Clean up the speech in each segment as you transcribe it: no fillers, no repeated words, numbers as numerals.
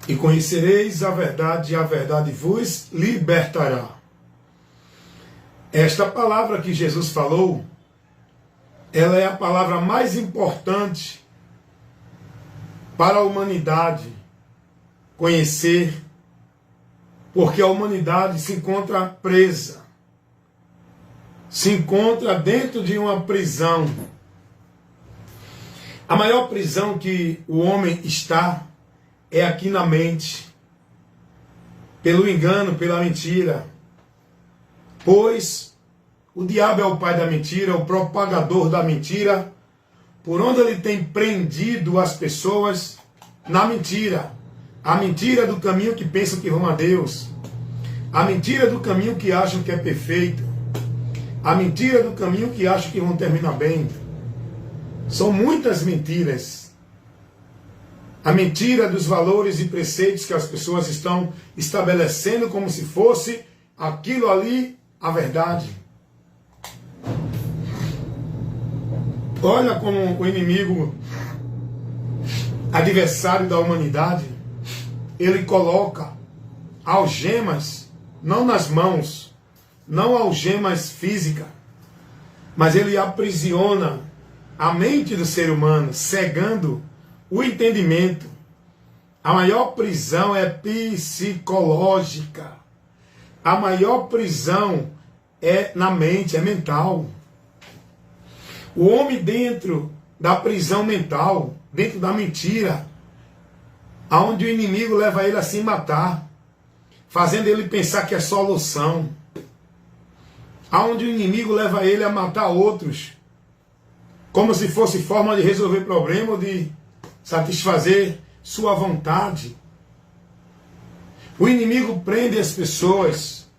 E conhecereis a verdade, e a verdade vos libertará. Esta palavra que Jesus falou, ela é a palavra mais importante para a humanidade conhecer, porque a humanidade se encontra presa, se encontra dentro de uma prisão. A maior prisão que o homem está é aqui na mente, pelo engano, pela mentira. Pois o diabo é o pai da mentira, o propagador da mentira, por onde ele tem prendido as pessoas na mentira. A mentira do caminho que pensam que vão a Deus. A mentira do caminho que acham que é perfeito. A mentira do caminho que acham que vão terminar bem. São muitas mentiras. A mentira dos valores e preceitos que as pessoas estão estabelecendo como se fosse aquilo ali a verdade. Olha como o inimigo, adversário da humanidade, ele coloca algemas, não nas mãos, não algemas físicas, mas ele aprisiona a mente do ser humano, cegando o entendimento. A maior prisão é psicológica. A maior prisão é na mente, é mental. O homem dentro da prisão mental, dentro da mentira, aonde o inimigo leva ele a se matar, fazendo ele pensar que é solução, aonde o inimigo leva ele a matar outros, como se fosse forma de resolver problema ou de satisfazer sua vontade. O inimigo prende as pessoas,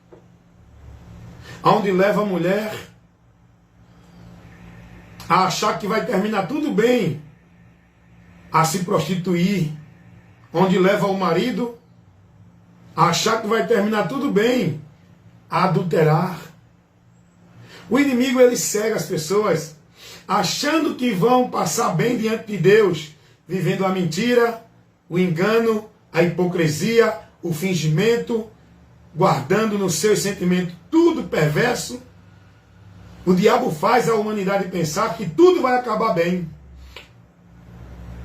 aonde leva a mulher a achar que vai terminar tudo bem, a se prostituir, onde leva o marido a achar que vai terminar tudo bem, a adulterar. O inimigo, ele cega as pessoas achando que vão passar bem diante de Deus, vivendo a mentira, o engano, a hipocrisia, o fingimento, guardando no seu sentimento tudo perverso. O diabo faz a humanidade pensar que tudo vai acabar bem.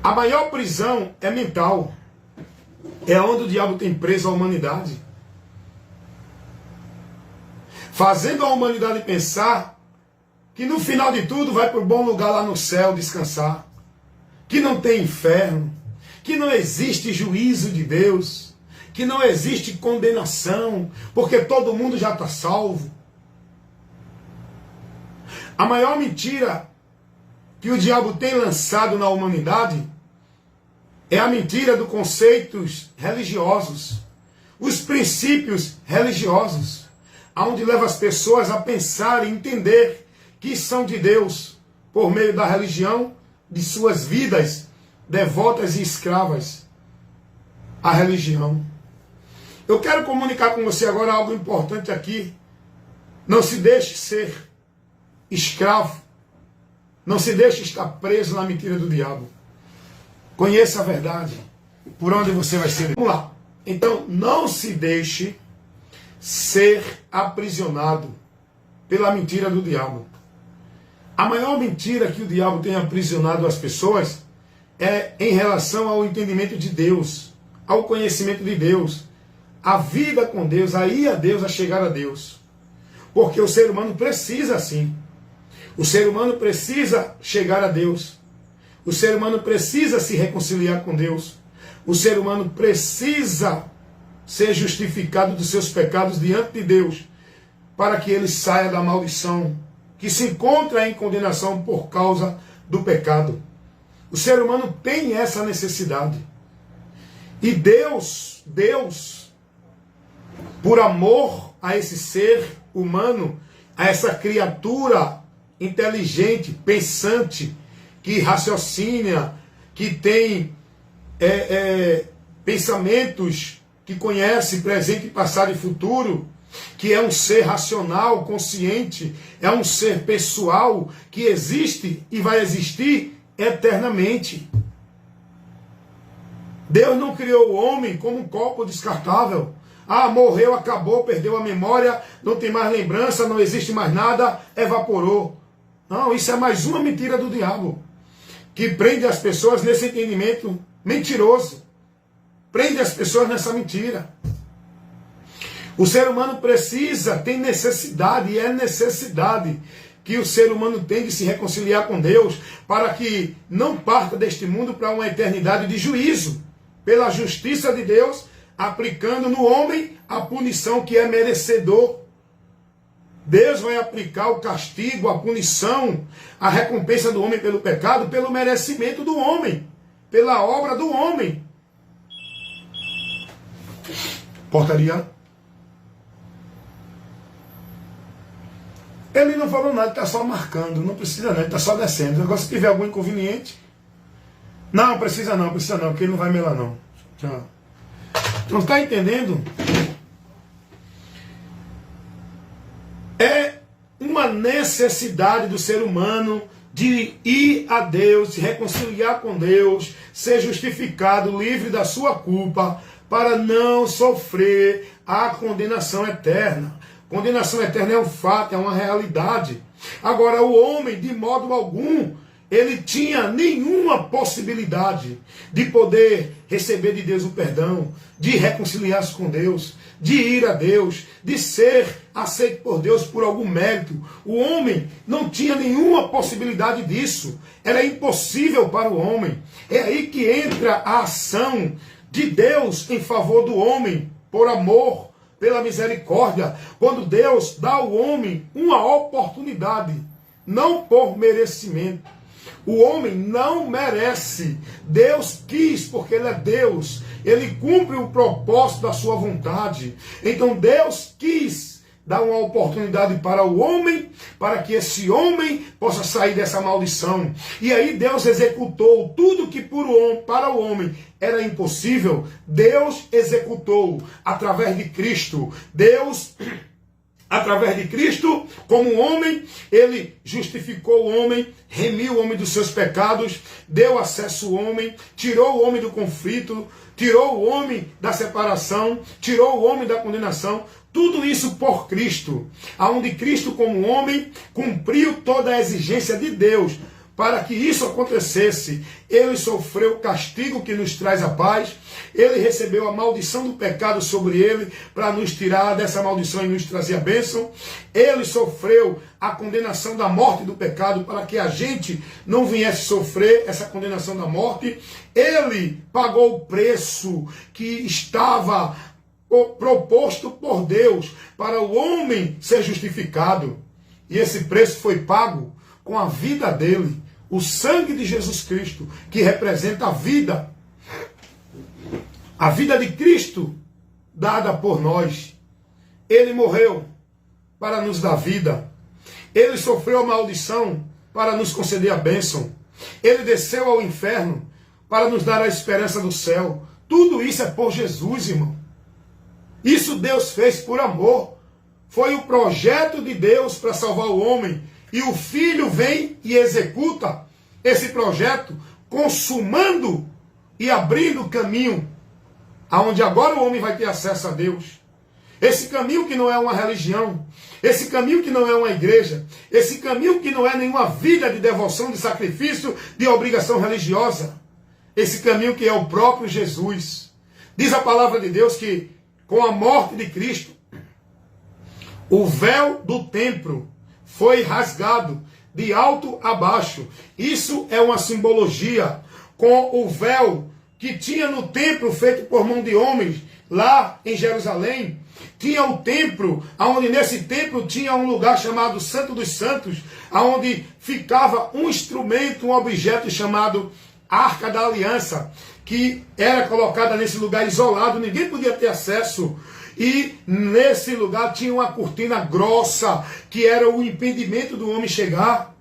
A maior prisão é mental. É onde o diabo tem preso a humanidade, fazendo a humanidade pensar que no final de tudo vai para o bom lugar lá no céu descansar, que não tem inferno, que não existe juízo de Deus, que não existe condenação, porque todo mundo já está salvo. A maior mentira que o diabo tem lançado na humanidade é a mentira dos conceitos religiosos, os princípios religiosos, aonde leva as pessoas a pensar e entender que são de Deus por meio da religião de suas vidas devotas e escravas à religião. Eu quero comunicar com você agora algo importante aqui. Não se deixe ser escravo, não se deixe estar preso na mentira do diabo. Conheça a verdade, por onde você vai ser. Vamos lá. Então, não se deixe ser aprisionado pela mentira do diabo. A maior mentira que o diabo tem aprisionado as pessoas é em relação ao entendimento de Deus, ao conhecimento de Deus, a vida com Deus, a ir a Deus, a chegar a Deus. Porque o ser humano precisa assim. O ser humano precisa chegar a Deus. O ser humano precisa se reconciliar com Deus. O ser humano precisa ser justificado dos seus pecados diante de Deus, para que ele saia da maldição que se encontra em condenação por causa do pecado. O ser humano tem essa necessidade. E Deus, por amor a esse ser humano, a essa criatura inteligente, pensante, que raciocina, que tem pensamentos, que conhece presente, passado e futuro, que é um ser racional, consciente, é um ser pessoal, que existe e vai existir eternamente. Deus não criou o homem como um copo descartável. Ah, morreu, acabou, perdeu a memória, não tem mais lembrança, não existe mais nada, evaporou. Não, isso é mais uma mentira do diabo, que prende as pessoas nesse entendimento mentiroso. Prende as pessoas nessa mentira. O ser humano precisa, tem necessidade, e é necessidade que o ser humano tem de se reconciliar com Deus, para que não parta deste mundo para uma eternidade de juízo, pela justiça de Deus, aplicando no homem a punição que é merecedor. Deus vai aplicar o castigo, a punição, a recompensa do homem pelo pecado, pelo merecimento do homem, pela obra do homem. Portaria. Ele não falou nada, ele está só marcando, não precisa não, ele está só descendo. Agora, se tiver algum inconveniente, não, precisa não, porque ele não vai melar não. Tchau. Não está entendendo? É uma necessidade do ser humano de ir a Deus, se reconciliar com Deus, ser justificado, livre da sua culpa, para não sofrer a condenação eterna. Condenação eterna é um fato, é uma realidade. Agora, o homem, de modo algum, ele tinha nenhuma possibilidade de poder receber de Deus o perdão, de reconciliar-se com Deus, de ir a Deus, de ser aceito por Deus por algum mérito. O homem não tinha nenhuma possibilidade disso. Era impossível para o homem. É aí que entra a ação de Deus em favor do homem, por amor, pela misericórdia, quando Deus dá ao homem uma oportunidade, não por merecimento. O homem não merece. Deus quis, porque Ele é Deus. Ele cumpre o propósito da sua vontade. Então Deus quis dar uma oportunidade para o homem, para que esse homem possa sair dessa maldição. E aí Deus executou tudo que para o homem era impossível. Deus executou através de Cristo. Deus, através de Cristo, como homem, Ele justificou o homem, remiu o homem dos seus pecados, deu acesso ao homem, tirou o homem do conflito, tirou o homem da separação, tirou o homem da condenação. Tudo isso por Cristo, aonde Cristo, como homem, cumpriu toda a exigência de Deus. Para que isso acontecesse, Ele sofreu o castigo que nos traz a paz, Ele recebeu a maldição do pecado sobre Ele, para nos tirar dessa maldição e nos trazer a bênção. Ele sofreu a condenação da morte e do pecado, para que a gente não viesse sofrer essa condenação da morte. Ele pagou o preço que estava proposto por Deus para o homem ser justificado. E esse preço foi pago com a vida dele, o sangue de Jesus Cristo, que representa a vida de Cristo dada por nós. Ele morreu para nos dar vida. Ele sofreu a maldição para nos conceder a bênção. Ele desceu ao inferno para nos dar a esperança do céu. Tudo isso é por Jesus, irmão. Isso Deus fez por amor. Foi o projeto de Deus para salvar o homem. E o Filho vem e executa esse projeto, consumando e abrindo o caminho, aonde agora o homem vai ter acesso a Deus. Esse caminho que não é uma religião, esse caminho que não é uma igreja, esse caminho que não é nenhuma vida de devoção, de sacrifício, de obrigação religiosa. Esse caminho que é o próprio Jesus. Diz a palavra de Deus que com a morte de Cristo, o véu do templo foi rasgado de alto a baixo. Isso é uma simbologia com o véu que tinha no templo feito por mão de homens, lá em Jerusalém. Tinha o templo, onde nesse templo tinha um lugar chamado Santo dos Santos, onde ficava um instrumento, um objeto chamado Arca da Aliança, que era colocada nesse lugar isolado, ninguém podia ter acesso. E nesse lugar tinha uma cortina grossa, que era o impedimento do homem chegar.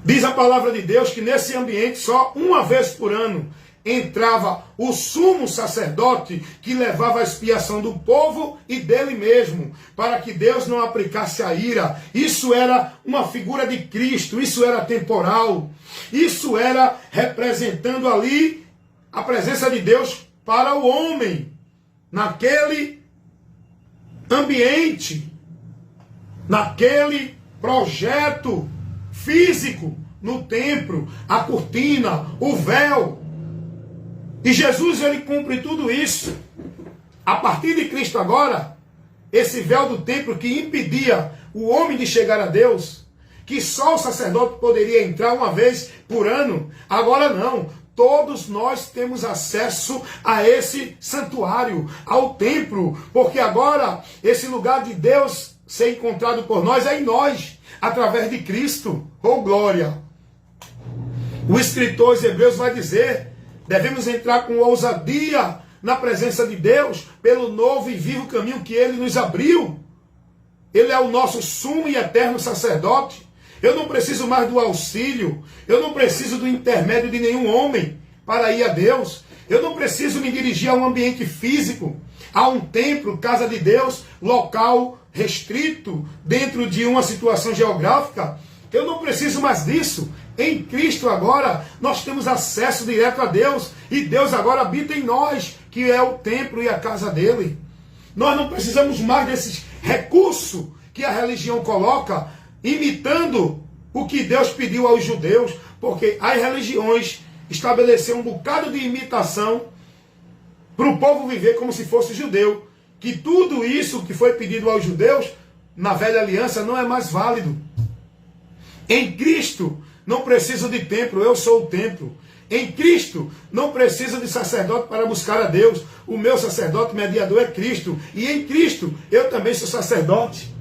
Diz a palavra de Deus que nesse ambiente, só uma vez por ano, entrava o sumo sacerdote, que levava a expiação do povo e dele mesmo, para que Deus não aplicasse a ira. Isso era uma figura de Cristo, isso era temporal, isso era representando ali a presença de Deus para o homem, naquele ambiente, naquele projeto físico, no templo, a cortina, o véu. E Jesus, ele cumpre tudo isso. A partir de Cristo agora, esse véu do templo que impedia o homem de chegar a Deus, que só o sacerdote poderia entrar uma vez por ano, agora não. Todos nós temos acesso a esse santuário, ao templo, porque agora esse lugar de Deus ser encontrado por nós é em nós, através de Cristo. Oh, glória! O escritor aos Hebreus vai dizer: devemos entrar com ousadia na presença de Deus, pelo novo e vivo caminho que Ele nos abriu. Ele é o nosso sumo e eterno sacerdote. Eu não preciso mais do auxílio, eu não preciso do intermédio de nenhum homem para ir a Deus. Eu não preciso me dirigir a um ambiente físico, a um templo, casa de Deus, local restrito, dentro de uma situação geográfica. Eu não preciso mais disso. Em Cristo agora, nós temos acesso direto a Deus, e Deus agora habita em nós, que é o templo e a casa dele. Nós não precisamos mais desses recursos que a religião coloca, imitando o que Deus pediu aos judeus, porque as religiões estabeleceram um bocado de imitação para o povo viver como se fosse judeu, que tudo isso que foi pedido aos judeus na velha aliança não é mais válido. Em Cristo não preciso de templo, eu sou o templo. Em Cristo não preciso de sacerdote para buscar a Deus. O meu sacerdote mediador é Cristo. E em Cristo eu também sou sacerdote.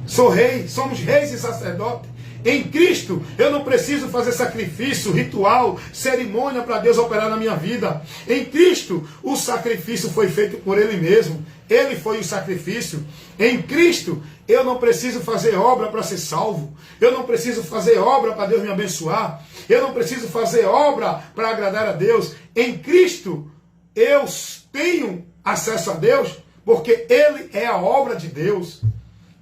Sou rei, somos reis e sacerdotes. Em Cristo eu não preciso fazer sacrifício, ritual, cerimônia para Deus operar na minha vida. Em Cristo o sacrifício foi feito por Ele mesmo. Ele foi o sacrifício. Em Cristo eu não preciso fazer obra para ser salvo. Eu não preciso fazer obra para Deus me abençoar. Eu não preciso fazer obra para agradar a Deus. Em Cristo eu tenho acesso a Deus, porque Ele é a obra de Deus.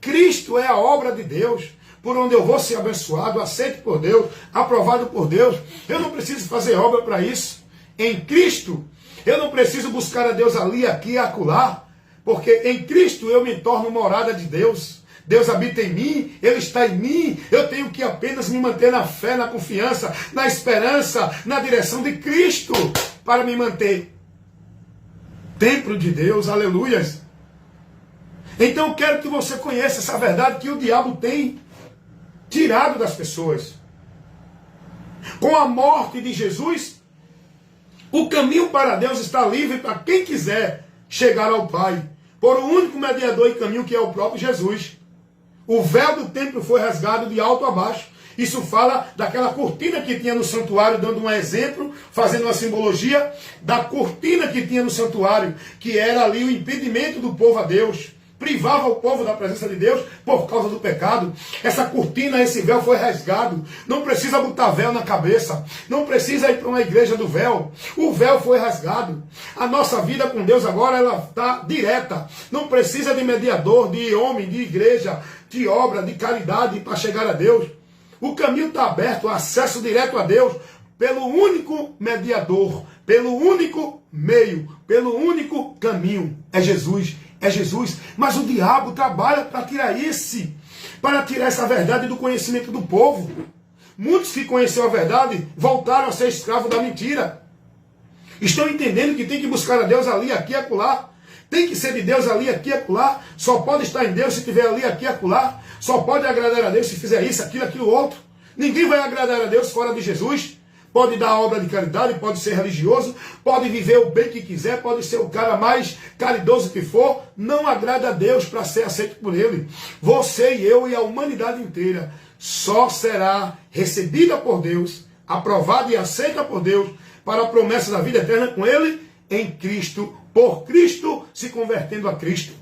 Cristo é a obra de Deus, por onde eu vou ser abençoado, aceito por Deus, aprovado por Deus. Eu não preciso fazer obra para isso. Em Cristo eu não preciso buscar a Deus ali, aqui e acolá, porque em Cristo eu me torno morada de Deus. Deus habita em mim, Ele está em mim. Eu tenho que apenas me manter na fé, na confiança, na esperança, na direção de Cristo, para me manter templo de Deus. Aleluias. Então eu quero que você conheça essa verdade que o diabo tem tirado das pessoas. Com a morte de Jesus, o caminho para Deus está livre para quem quiser chegar ao Pai, por um único mediador e caminho, que é o próprio Jesus. O véu do templo foi rasgado de alto a baixo. Isso fala daquela cortina que tinha no santuário, dando um exemplo, fazendo uma simbologia da cortina que tinha no santuário, que era ali o impedimento do povo a Deus. Privava o povo da presença de Deus por causa do pecado. Essa cortina, esse véu foi rasgado. Não precisa botar véu na cabeça. Não precisa ir para uma igreja do véu. O véu foi rasgado. A nossa vida com Deus agora, ela está direta. Não precisa de mediador, de homem, de igreja, de obra, de caridade para chegar a Deus. O caminho está aberto, acesso direto a Deus, pelo único mediador, pelo único meio, pelo único caminho. É Jesus. É Jesus. Mas o diabo trabalha para tirar essa verdade do conhecimento do povo. Muitos que conheceram a verdade voltaram a ser escravos da mentira. Estão entendendo que tem que buscar a Deus ali, aqui e acolá. Tem que ser de Deus ali, aqui e acolá. Só pode estar em Deus se estiver ali, aqui e acolá. Só pode agradar a Deus se fizer isso, aquilo, outro. Ninguém vai agradar a Deus fora de Jesus. Pode dar obra de caridade, pode ser religioso, pode viver o bem que quiser, pode ser o cara mais caridoso que for, não agrada a Deus para ser aceito por Ele. Você e eu e a humanidade inteira só será recebida por Deus, aprovada e aceita por Deus para a promessa da vida eterna com Ele em Cristo, por Cristo, se convertendo a Cristo.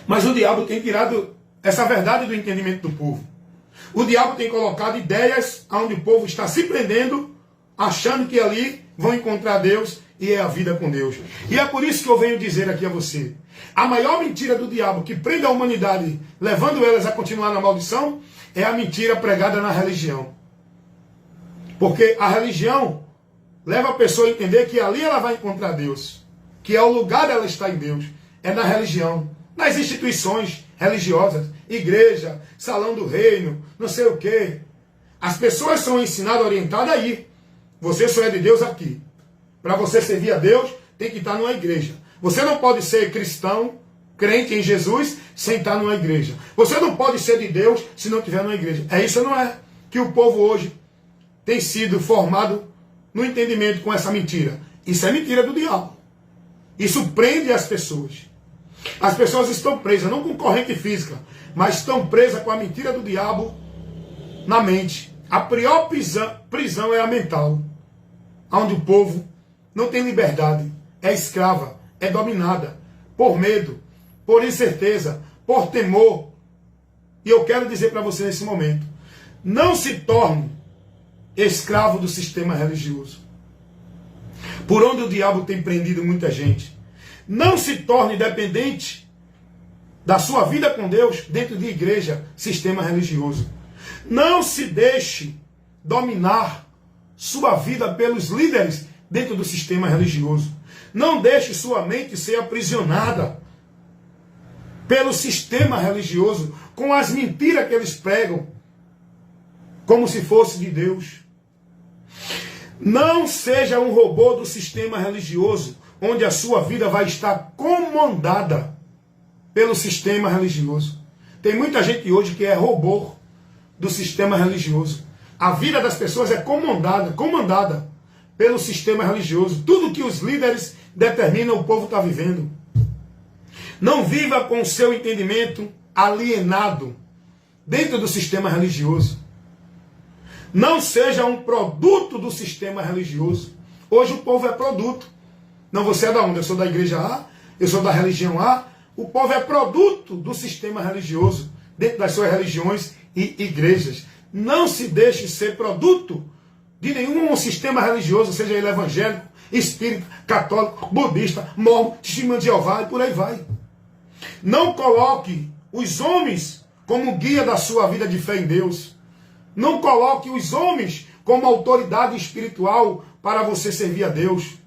Mas o diabo tem tirado essa verdade do entendimento do povo. O diabo tem colocado ideias onde o povo está se prendendo, achando que ali vão encontrar Deus e é a vida com Deus. E é por isso que eu venho dizer aqui a você: a maior mentira do diabo que prende a humanidade, levando elas a continuar na maldição, é a mentira pregada na religião. Porque a religião leva a pessoa a entender que ali ela vai encontrar Deus, que é o lugar dela estar em Deus, é na religião, nas instituições religiosas, igreja, salão do reino, não sei o quê. As pessoas são ensinadas, orientadas aí. Você só é de Deus aqui. Para você servir a Deus, tem que estar numa igreja. Você não pode ser cristão, crente em Jesus, sem estar numa igreja. Você não pode ser de Deus se não estiver numa igreja. É isso, não é? Que o povo hoje tem sido formado no entendimento com essa mentira. Isso é mentira do diabo. Isso prende as pessoas. As pessoas estão presas, não com corrente física, mas estão presas com a mentira do diabo na mente. A pior prisão é a mental, onde o povo não tem liberdade, é escrava, é dominada, por medo, por incerteza, por temor. E eu quero dizer para você nesse momento, não se torne escravo do sistema religioso, por onde o diabo tem prendido muita gente. Não se torne dependente da sua vida com Deus dentro de igreja, sistema religioso. Não se deixe dominar sua vida pelos líderes dentro do sistema religioso. Não deixe sua mente ser aprisionada pelo sistema religioso, com as mentiras que eles pregam, como se fosse de Deus. Não seja um robô do sistema religioso, onde a sua vida vai estar comandada pelo sistema religioso. Tem muita gente hoje que é robô do sistema religioso. A vida das pessoas é comandada pelo sistema religioso. Tudo que os líderes determinam, o povo está vivendo. Não viva com o seu entendimento alienado dentro do sistema religioso. Não seja um produto do sistema religioso. Hoje o povo é produto. Não, você é da onde? Eu sou da igreja A, eu sou da religião A. O povo é produto do sistema religioso, dentro das suas religiões e igrejas. Não se deixe ser produto de nenhum sistema religioso, seja ele evangélico, espírita, católico, budista, mormon, testemunho de Jeová e por aí vai. Não coloque os homens como guia da sua vida de fé em Deus. Não coloque os homens como autoridade espiritual para você servir a Deus.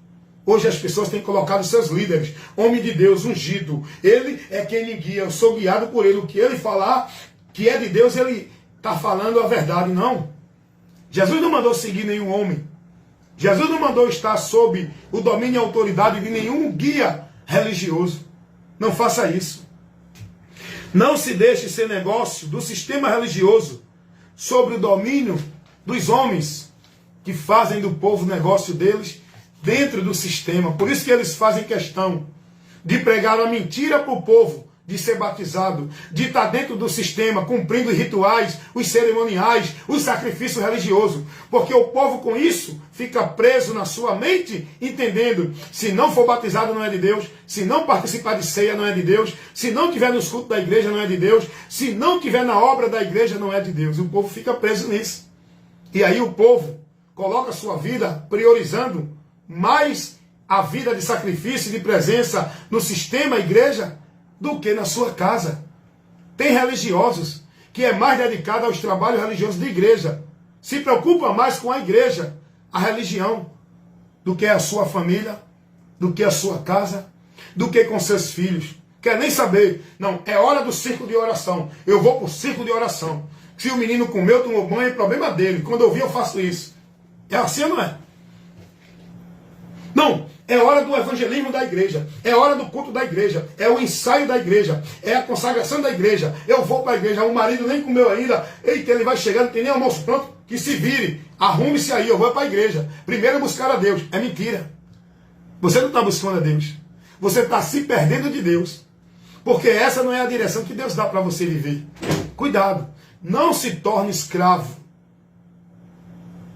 Hoje as pessoas têm colocado seus líderes, homem de Deus, ungido. Ele é quem me guia, eu sou guiado por ele. O que ele falar, que é de Deus, ele está falando a verdade. Não. Jesus não mandou seguir nenhum homem. Jesus não mandou estar sob o domínio e autoridade de nenhum guia religioso. Não faça isso. Não se deixe ser negócio do sistema religioso sobre o domínio dos homens que fazem do povo negócio deles dentro do sistema. Por isso que eles fazem questão de pregar a mentira para o povo, de ser batizado, de estar dentro do sistema, cumprindo os rituais, os cerimoniais, os sacrifícios religiosos. Porque o povo com isso fica preso na sua mente, entendendo, se não for batizado não é de Deus, se não participar de ceia não é de Deus, se não estiver nos cultos da igreja não é de Deus, se não estiver na obra da igreja não é de Deus. O povo fica preso nisso. E aí o povo coloca a sua vida priorizando mais a vida de sacrifício e de presença no sistema igreja do que na sua casa. Tem religiosos que é mais dedicado aos trabalhos religiosos de igreja. Se preocupa mais com a igreja, a religião, do que a sua família, do que a sua casa, do que com seus filhos. Quer nem saber. Não, é hora do círculo de oração. Eu vou para o círculo de oração. Se o menino comeu, tomou banho, é problema dele. Quando eu vi, eu faço isso. É assim ou não é? Não, é hora do evangelismo da igreja, é hora do culto da igreja, é o ensaio da igreja, é a consagração da igreja. Eu vou para a igreja, o marido nem comeu ainda, eita, ele vai chegar, não tem nem almoço pronto, que se vire, arrume-se aí, eu vou para a igreja. Primeiro buscar a Deus. É mentira. Você não está buscando a Deus, você está se perdendo de Deus, porque essa não é a direção que Deus dá para você viver. Cuidado, não se torne escravo,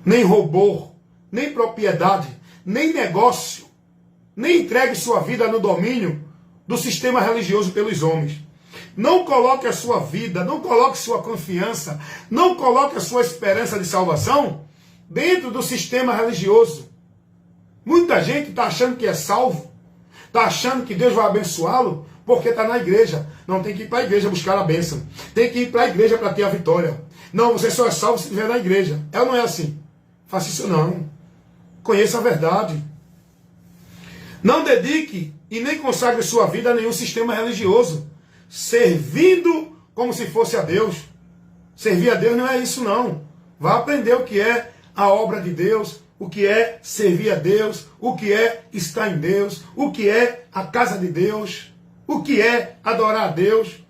nem robô, nem propriedade, nem negócio, nem entregue sua vida no domínio do sistema religioso pelos homens. Não coloque a sua vida, não coloque sua confiança, não coloque a sua esperança de salvação dentro do sistema religioso. Muita gente está achando que é salvo, está achando que Deus vai abençoá-lo porque está na igreja. Não, tem que ir para a igreja buscar a bênção. Tem que ir para a igreja para ter a vitória. Não, você só é salvo se estiver na igreja. É ou não é assim? Faça isso não. Conheça a verdade. Não dedique e nem consagre sua vida a nenhum sistema religioso, servindo como se fosse a Deus. Servir a Deus não é isso, não. Vá aprender o que é a obra de Deus, o que é servir a Deus, o que é estar em Deus, o que é a casa de Deus, o que é adorar a Deus.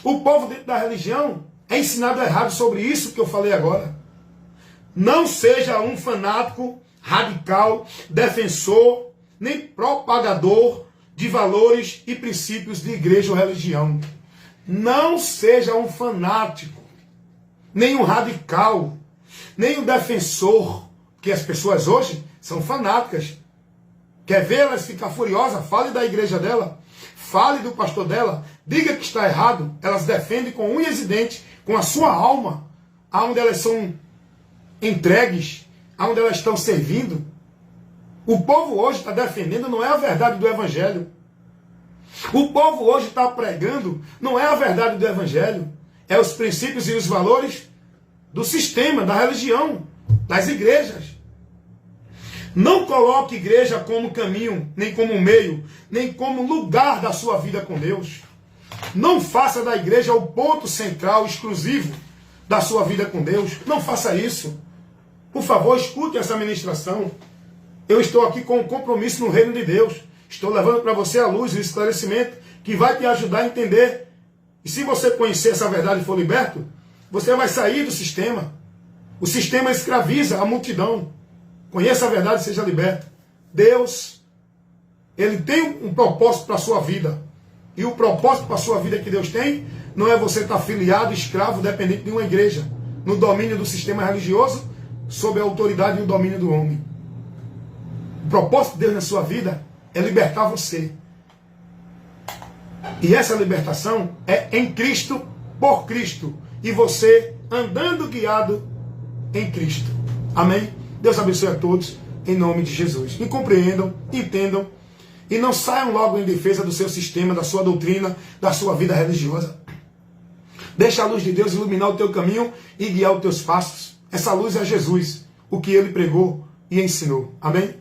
O povo dentro da religião é ensinado errado sobre isso que eu falei agora. Não seja um fanático, radical, defensor, nem propagador de valores e princípios de igreja ou religião. Não seja um fanático, nem um radical, nem um defensor, porque as pessoas hoje são fanáticas. Quer vê-las ficar furiosas? Fale da igreja dela, fale do pastor dela, diga que está errado. Elas defendem com unhas e dentes, com a sua alma, aonde elas são entregues, aonde elas estão servindo. O povo hoje está defendendo não é a verdade do Evangelho. O povo hoje está pregando não é a verdade do Evangelho. É os princípios e os valores do sistema, da religião, das igrejas. Não coloque igreja como caminho, nem como meio, nem como lugar da sua vida com Deus. Não faça da igreja o ponto central, exclusivo da sua vida com Deus. Não faça isso. Por favor, escute essa ministração. Eu estou aqui com um compromisso no reino de Deus. Estou levando para você a luz e o esclarecimento que vai te ajudar a entender. E se você conhecer essa verdade e for liberto, você vai sair do sistema. O sistema escraviza a multidão. Conheça a verdade e seja liberto. Deus, Ele tem um propósito para a sua vida. E o propósito para a sua vida que Deus tem não é você estar filiado, escravo, dependente de uma igreja, no domínio do sistema religioso, sob a autoridade e o domínio do homem. O propósito de Deus na sua vida é libertar você. E essa libertação é em Cristo, por Cristo. E você andando guiado em Cristo. Amém? Deus abençoe a todos, em nome de Jesus. E compreendam, entendam, e não saiam logo em defesa do seu sistema, da sua doutrina, da sua vida religiosa. Deixa a luz de Deus iluminar o teu caminho e guiar os teus passos. Essa luz é Jesus, o que Ele pregou e ensinou. Amém?